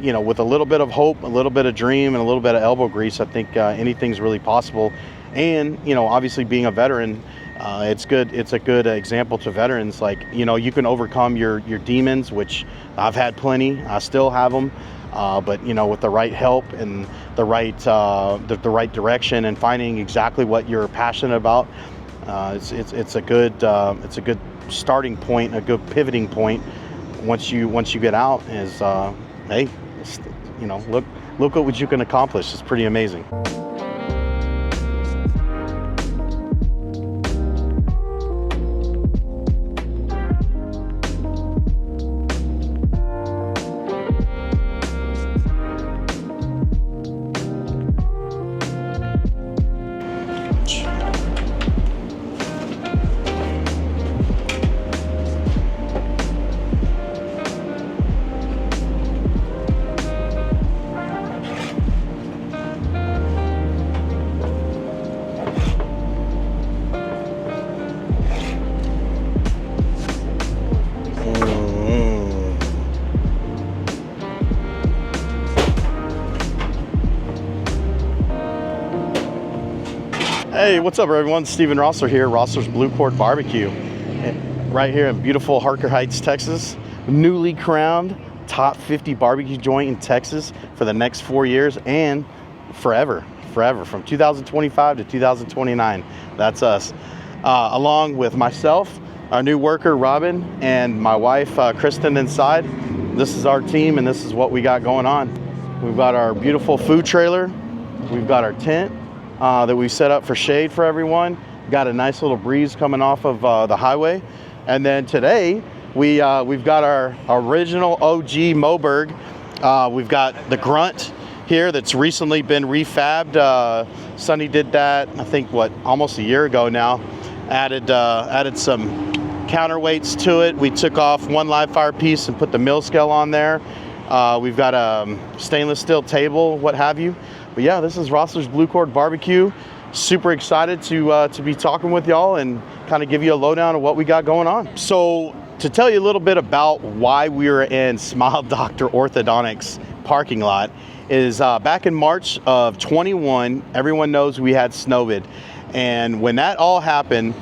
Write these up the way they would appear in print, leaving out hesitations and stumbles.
with a little bit of hope, a little bit of dream, and a little bit of elbow grease, I think anything's really possible. And, obviously being a veteran, it's good. It's a good example to veterans. Like, you can overcome your demons, which I've had plenty. I still have them. But, with the right help and the right direction and finding exactly what you're passionate about, it's a good starting point, a good pivoting point. Once you get out, is hey, look at what you can accomplish. It's pretty amazing. Hey, what's up everyone? Steven Rossler here, Rossler's Blue Cord Barbecue. Right here in beautiful Harker Heights, Texas. Newly crowned top 50 barbecue joint in Texas for the next 4 years and forever, from 2025 to 2029. That's us. Along with myself, our new worker, Robin, and my wife, Kristen, inside. This is our team and this is what we got going on. We've got our beautiful food trailer. We've got our tent that we set up for shade for everyone. Got a nice little breeze coming off of the highway. And then today, we've got our original OG Moberg. We've got the Grunt here that's recently been refabbed. Sonny did that, I think, almost a year ago now. Added some counterweights to it. We took off one live fire piece and put the mill scale on there. We've got a stainless steel table, what have you. But yeah, this is Rossler's Blue Cord Barbecue. Super excited to be talking with y'all and kind of give you a lowdown of what we got going on. So to tell you a little bit about why we were in Smile Doctor Orthodontics parking lot is back in March of 21, everyone knows we had Snowvid. And when that all happened,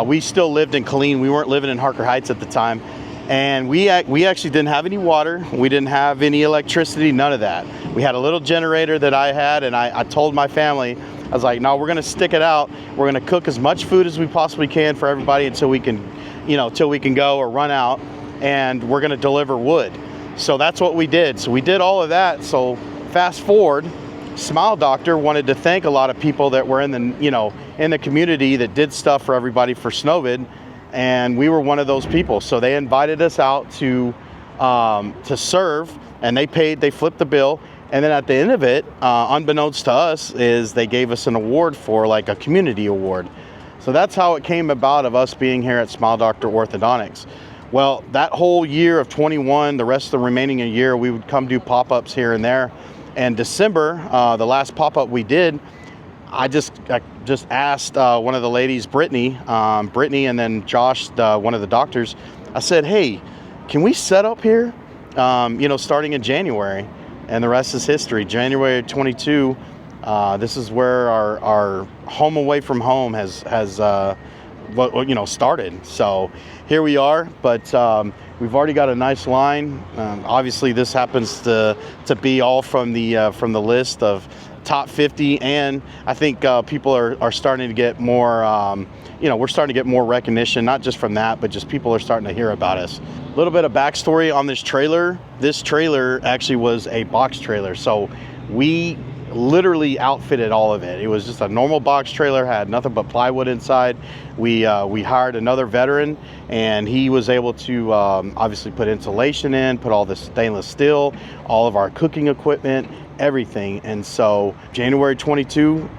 we still lived in Killeen. We weren't living in Harker Heights at the time. And we actually didn't have any water. We didn't have any electricity, none of that. We had a little generator that I had, and I told my family, I was like, no, we're gonna stick it out. We're gonna cook as much food as we possibly can for everybody until we can, till we can go or run out, and we're gonna deliver wood. So that's what we did. So we did all of that. So fast forward, Smile Doctor wanted to thank a lot of people that were in the community that did stuff for everybody for Snowvid. And we were one of those people. So they invited us out to serve, and they flipped the bill. And then at the end of it, unbeknownst to us, is they gave us an award for like a community award. So that's how it came about of us being here at Smile Doctor Orthodontics. Well, that whole year of 21, the rest of the remaining year, we would come do pop-ups here and there. And December, the last pop-up we did, I just asked one of the ladies, Brittany, and then Josh, one of the doctors. I said, hey, can we set up here, starting in January? And the rest is history. January 22, this is where our home away from home has started. So here we are, but we've already got a nice line. Obviously, this happens to be all from the list of top 50, and I think people are starting to get more, we're starting to get more recognition, not just from that, but just people are starting to hear about us. A little bit of backstory on this trailer. This trailer actually was a box trailer, so we literally outfitted all of it. It was just a normal box trailer, had nothing but plywood inside. We hired another veteran, and he was able to obviously put insulation in, put all the stainless steel, all of our cooking equipment, everything. And so January 22,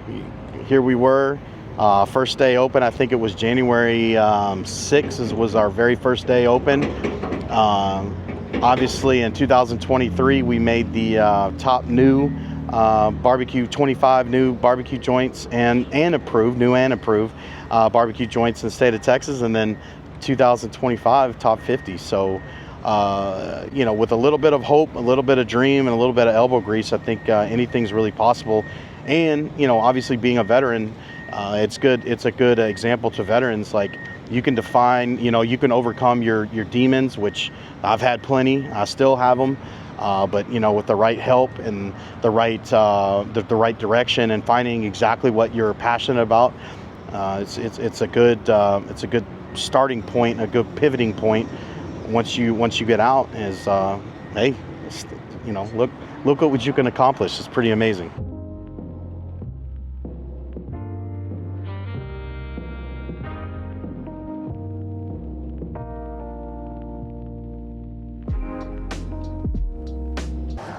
here we were, first day open. I think it was January 6th was our very first day open. Obviously in 2023 we made the top new barbecue, 25 new barbecue joints and approved barbecue joints in the state of Texas, and then 2025 top 50. So with a little bit of hope, a little bit of dream, and a little bit of elbow grease, I think anything's really possible. And obviously being a veteran, it's good. It's a good example to veterans. Like, you can define, you can overcome your demons, which I've had plenty. I still have them. But with the right help and the right direction and finding exactly what you're passionate about, it's a good starting point, a good pivoting point. Once you get out, is hey, look at what you can accomplish. It's pretty amazing.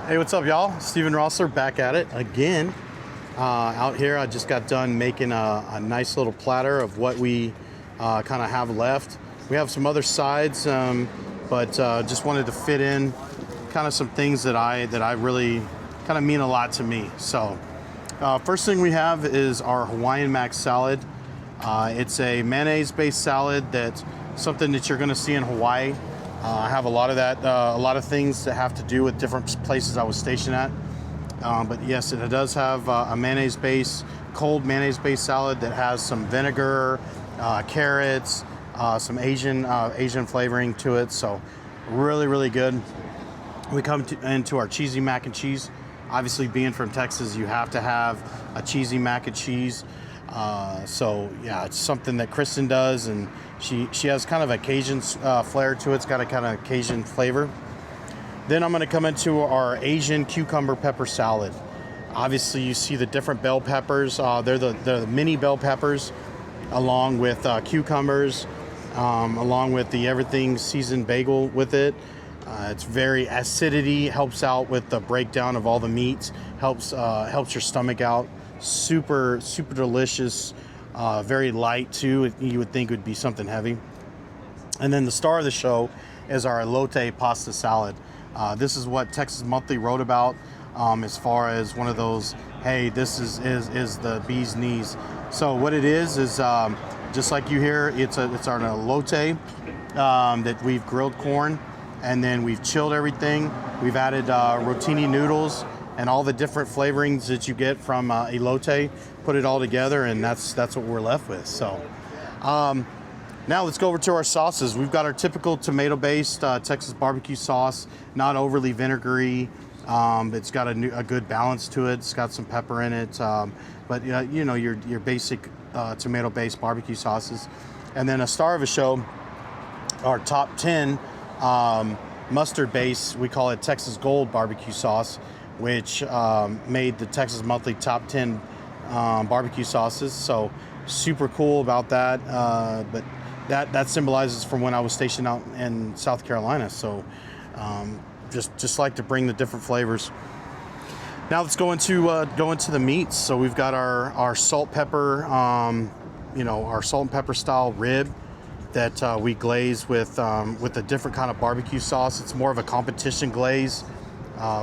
Hey, what's up, y'all? Steven Rossler back at it again. Out here, I just got done making a nice little platter of what we kind of have left. We have some other sides, but just wanted to fit in kind of some things that I really kind of mean a lot to me. So first thing we have is our Hawaiian mac salad. It's a mayonnaise-based salad. That's something that you're going to see in Hawaii. I have a lot of that, a lot of things that have to do with different places I was stationed at. But yes, it does have a mayonnaise-based, cold mayonnaise-based salad that has some vinegar, carrots, some Asian flavoring to it. So really, really good. We come into our cheesy mac and cheese. Obviously, being from Texas, you have to have a cheesy mac and cheese. So yeah, it's something that Kristen does, and she has kind of a Cajun flair to it. It's got a kind of Cajun flavor. Then I'm going to come into our Asian cucumber pepper salad. Obviously, you see the different bell peppers. They're the mini bell peppers, along with cucumbers, along with the everything seasoned bagel with it. It's very acidity, helps out with the breakdown of all the meats, helps your stomach out. Super delicious, very light too. You would think it would be something heavy. And then the star of the show is our elote pasta salad. This is what Texas Monthly wrote about as far as one of those, hey, this is the bee's knees. So what it is just like you hear, it's our elote that we've grilled corn, and then we've chilled everything. We've added rotini noodles and all the different flavorings that you get from elote, put it all together, and that's what we're left with. So now let's go over to our sauces. We've got our typical tomato-based Texas barbecue sauce, not overly vinegary. It's got a good balance to it. It's got some pepper in it, but your basic tomato-based barbecue sauces. And then a star of a show, our top 10 mustard base, we call it Texas Gold barbecue sauce, which made the Texas Monthly top 10 barbecue sauces. So super cool about that. But that symbolizes from when I was stationed out in South Carolina. So just like to bring the different flavors. Now let's go into the meats. So we've got our salt pepper, our salt and pepper style rib that we glaze with a different kind of barbecue sauce. It's more of a competition glaze.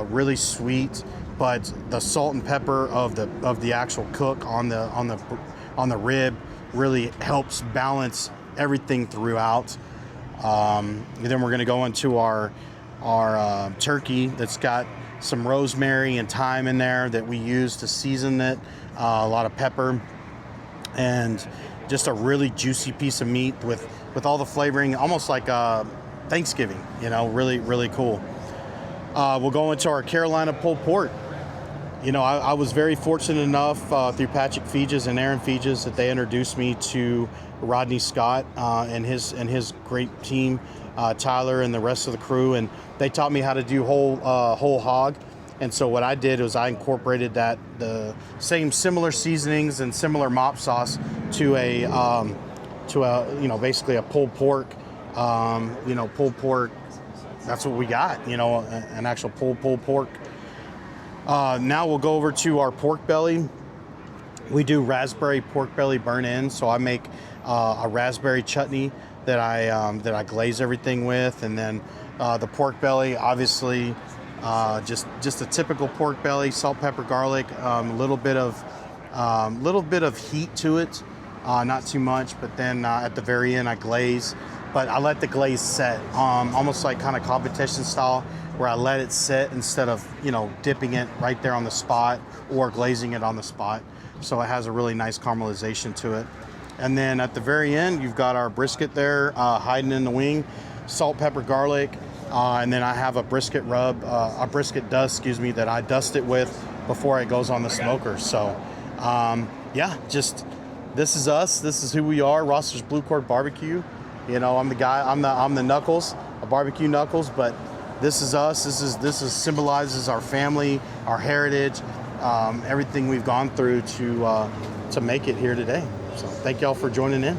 Really sweet, but the salt and pepper of the actual cook on the rib really helps balance everything throughout. Then we're going to go into our turkey that's got some rosemary and thyme in there that we use to season it. A lot of pepper, and just a really juicy piece of meat with all the flavoring, almost like Thanksgiving. Really, really cool. We'll go into our Carolina pulled pork. I was very fortunate enough through Patrick Feges and Aaron Feges that they introduced me to Rodney Scott and his great team, Tyler and the rest of the crew, and they taught me how to do whole hog. And so what I did was I incorporated the same similar seasonings and similar mop sauce to basically a pulled pork. Pulled pork. That's what we got, an actual pulled pork. Now we'll go over to our pork belly. We do raspberry pork belly burn-in, so I make a raspberry chutney that I glaze everything with, and then the pork belly, obviously, just a typical pork belly, salt, pepper, garlic, a little bit of heat to it, not too much, but then at the very end I glaze. but I let the glaze set, almost like kind of competition style, where I let it sit instead of, you know, dipping it right there on the spot or glazing it on the spot. So it has a really nice caramelization to it. And then at the very end, you've got our brisket there, hiding in the wing, salt, pepper, garlic, and then I have a brisket rub, a brisket dust, excuse me, that I dust it with before it goes on the smoker. So, yeah, just this is us. This is who we are, Rossler's Blue Court Barbecue. You know, I'm the guy. I'm the Knuckles, a barbecue Knuckles. But this is us. This is symbolizes our family, our heritage, everything we've gone through to make it here today. So thank y'all for joining in.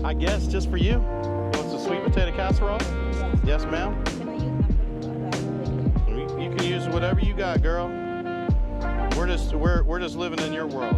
I guess just for you. What's a sweet potato casserole? Yeah. Yes, ma'am. Can I use You can use whatever you got, girl. We're just living in your world.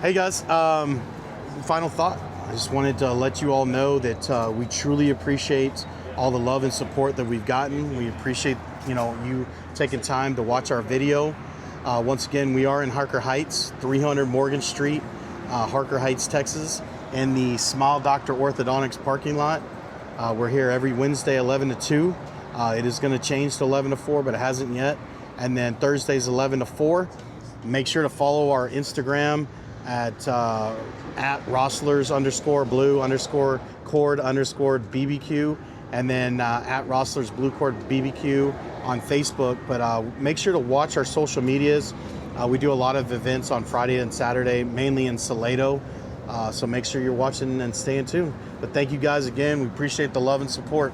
Hey guys, final thought. I just wanted to let you all know that we truly appreciate all the love and support that we've gotten. We appreciate, you know, you taking time to watch our video. Once again, we are in Harker Heights, 300 Morgan Street, Harker Heights, Texas, in the Smile Doctor Orthodontics parking lot. We're here every Wednesday, 11 to 2. It is going to change to 11 to 4, but it hasn't yet. And then Thursdays, 11 to 4. Make sure to follow our Instagram at Rossler's_blue_cord_BBQ, and then at Rossler's Blue Court BBQ on Facebook. But make sure to watch our social medias. We do a lot of events on Friday and Saturday, mainly in Salado. So make sure you're watching and staying tuned. But thank you guys again. We appreciate the love and support.